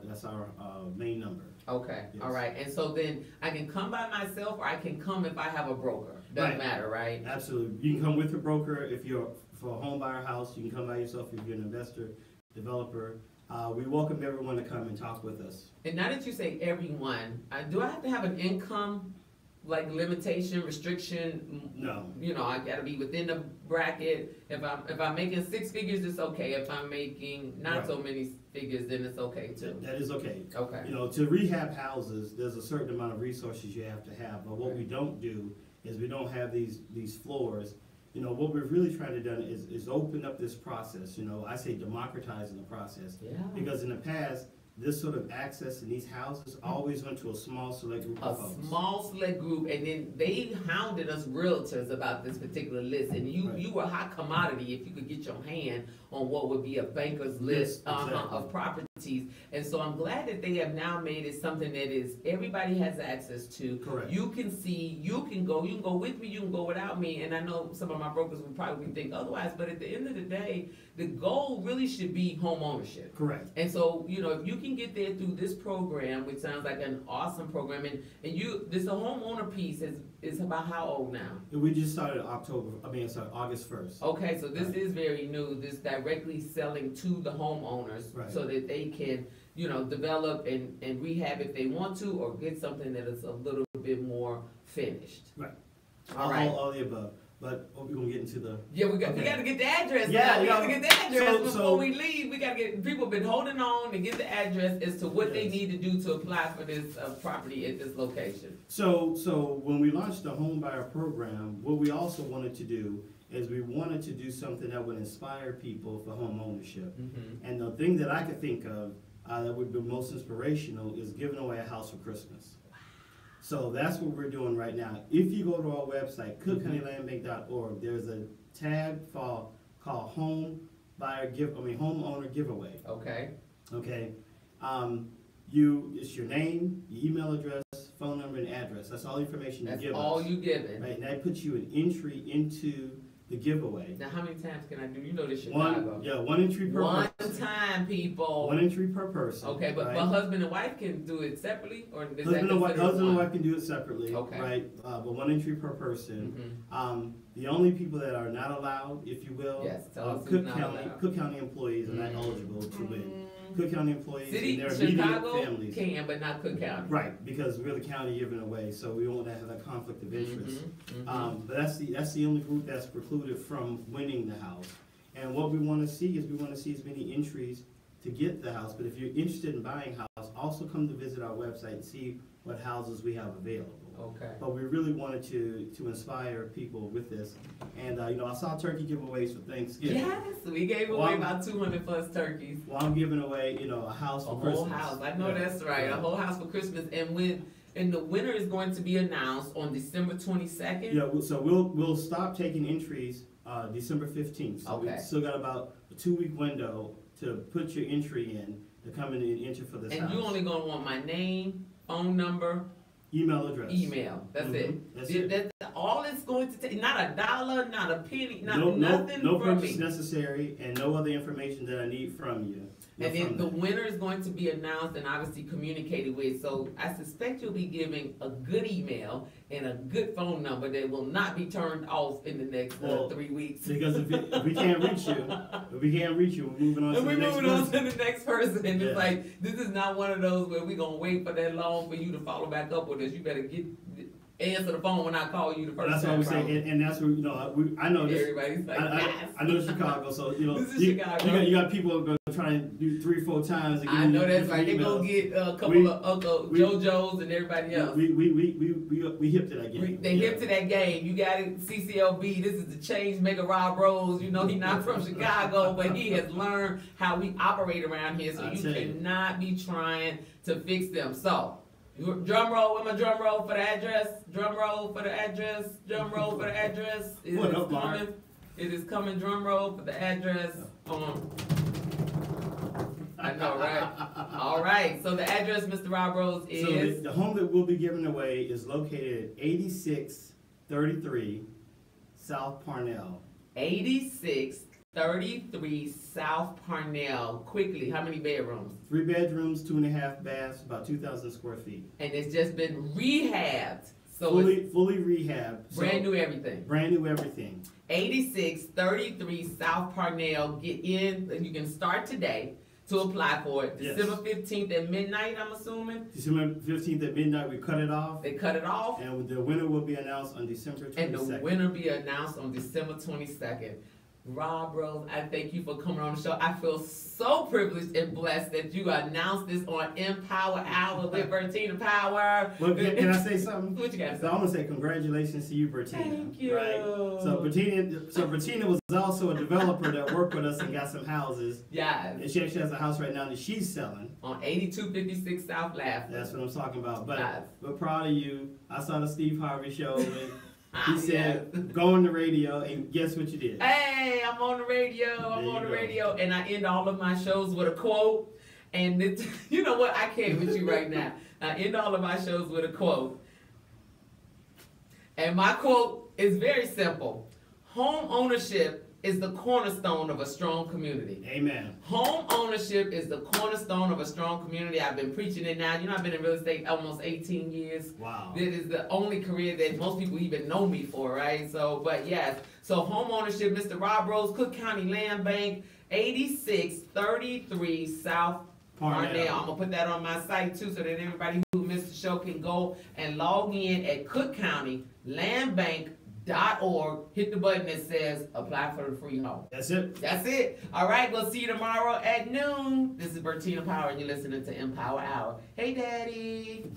main number. Okay. Yes. All right. And so then I can come by myself, or I can come if I have a broker. Doesn't matter, right? Absolutely. You can come with a broker if you're for a home buyer house. You can come by yourself if you're an investor, developer. We welcome everyone to come and talk with us. And now that you say everyone, do I have to have an income limitation, restriction? No. I got to be within the bracket. If I'm making six figures, it's okay. If I'm making not so many figures, then it's okay too. That is okay. Okay. To rehab houses, there's a certain amount of resources you have to have. But what we don't do is we don't have these floors. What we're really trying to do is open up this process. I say democratizing the process. Yeah. Because in the past, this sort of access in these houses always went to a small select group of folks. A small select group, and then they hounded us realtors about this particular list. And you were a hot commodity if you could get your hand on what would be a banker's list of properties. And so I'm glad that they have now made it something that is everybody has access to. Correct. You can see, you can go with me, you can go without me. And I know some of my brokers would probably think otherwise, but at the end of the day, the goal really should be home ownership. Correct. And so, if you can get there through this program, which sounds like an awesome program, and this homeowner piece is about how old now? We just started August 1st. Okay, so this is very new, this directly selling to the homeowners so that they can, develop and rehab if they want to, or get something that is a little bit more finished. Right. All the above. But we're gonna get into the we got to get the address. Yeah, we got to get the address before we leave. We got to get people have been holding on to get the address as to what they need to do to apply for this property at this location. So when we launched the home buyer program, what we also wanted to do is we wanted to do something that would inspire people for home ownership. Mm-hmm. And the thing that I could think of that would be most inspirational is giving away a house for Christmas. So that's what we're doing right now. If you go to our website, cookcountylandbank.org, there's a tab called homeowner giveaway. Okay. Okay. It's your name, your email address, phone number, and address. That's all the information you give us. That's all you give it. Right, and that puts you an entry into the giveaway. Now, how many times can I do? You know this Chicago. One entry per One person. time, people. One entry per person. Okay, but husband and wife can do it separately, or is husband and wife can do it separately. Okay. Right, but one entry per person. Mm-hmm. The only people that are not allowed, if you will, yes, Cook County employees are not eligible to win. Cook County employees and their Chicago immediate families can, but not Cook County. Right, because we're the county giving away, so we won't have that conflict of interest. But that's the only group that's precluded from winning the house. And what we want to see is as many entries to get the house. But if you're interested in buying a house, also come to visit our website and see what houses we have available. Okay. But we really wanted to inspire people with this. And I saw turkey giveaways for Thanksgiving. Yes, we gave away about 200 plus turkeys. Well, I'm giving away, a house for Christmas. A whole house. I know that's right. A whole house for Christmas. And the winner is going to be announced on December 22nd. Yeah, so we'll stop taking entries December 15th. So okay. we still got about a 2-week window to put your entry in to come in and enter for this house. And you're only going to want my name, phone number, email address. That's it. That's it. That's all it's going to take. Not a dollar, not a penny, nothing no from purchase me. necessary, and no other information that I need from you. And then the winner is going to be announced and obviously communicated with. So I suspect you'll be giving a good email and a good phone number that will not be turned off in the next 3 weeks. Because if we can't reach you, we're moving on to the next person. We're moving on to the next person. And Yeah. It's like, this is not one of those where we're going to wait for that long for you to follow back up with us. You better answer the phone when I call you the first that's time. That's what we say, and that's where, I know this. Everybody's like, I know Chicago, so, this is Chicago. You got people who are trying to do 3-4 times. I know that's right. They go get a couple of Uncle JoJo's and everybody else. We hip to that game. They hip to that game. You got it, CCLB. This is the change maker, Rob Rose. He's not from Chicago, but he has learned how we operate around here. So you cannot be trying to fix them. So, drum roll, with my drum roll for the address. Drum roll for the address. Drum roll for the address. It is coming. It is coming. Drum roll for the address. I know, right? All right. So the address, Mr. Rob Rose, is... So the home that we'll be giving away is located at 8633 South Parnell. 8633 South Parnell. Quickly, how many bedrooms? 3 bedrooms, 2.5 baths, about 2,000 square feet. And it's just been rehabbed. So fully rehabbed. Brand new everything. Brand new everything. 8633 South Parnell. Get in. You can start today to apply for it. Yes. December 15th at midnight, I'm assuming. December 15th at midnight, we cut it off. They cut it off. And the winner will be announced on December 22nd. And the winner be announced on December 22nd. Rob Rose, I thank you for coming on the show. I feel so privileged and blessed that you announced this on Empower Hour with Bertina Power. Well, can I say something? What you got to say? So I'm gonna say congratulations to you, Bertina. Thank you. Right? So Bertina was also a developer that worked with us and got some houses. Yeah. And she actually has a house right now that she's selling. On 8256 South Lafayette. That's what I'm talking about. But Nice. we're proud of you. I saw the Steve Harvey show. He said, go on the radio, and guess what you did? Hey, I'm on the radio. I'm on the radio. And I end all of my shows with a quote. And you know what? I can't with you right now. I end all of my shows with a quote. And my quote is very simple. Home ownership is the cornerstone of a strong community. Amen. Home ownership is the cornerstone of a strong community. I've been preaching it now. I've been in real estate almost 18 years. Wow. That is the only career that most people even know me for, right? So, but yes. So home ownership, Mr. Rob Rose, Cook County Land Bank, 8633 South Parnell. I'm going to put that on my site too so that everybody who missed the show can go and log in at cookcountylandbank.org. Hit the button that says apply for the free home. That's it. That's it. All right, we'll see you tomorrow at noon. This is Bertina Power, and you're listening to Empower Hour. Hey, Daddy.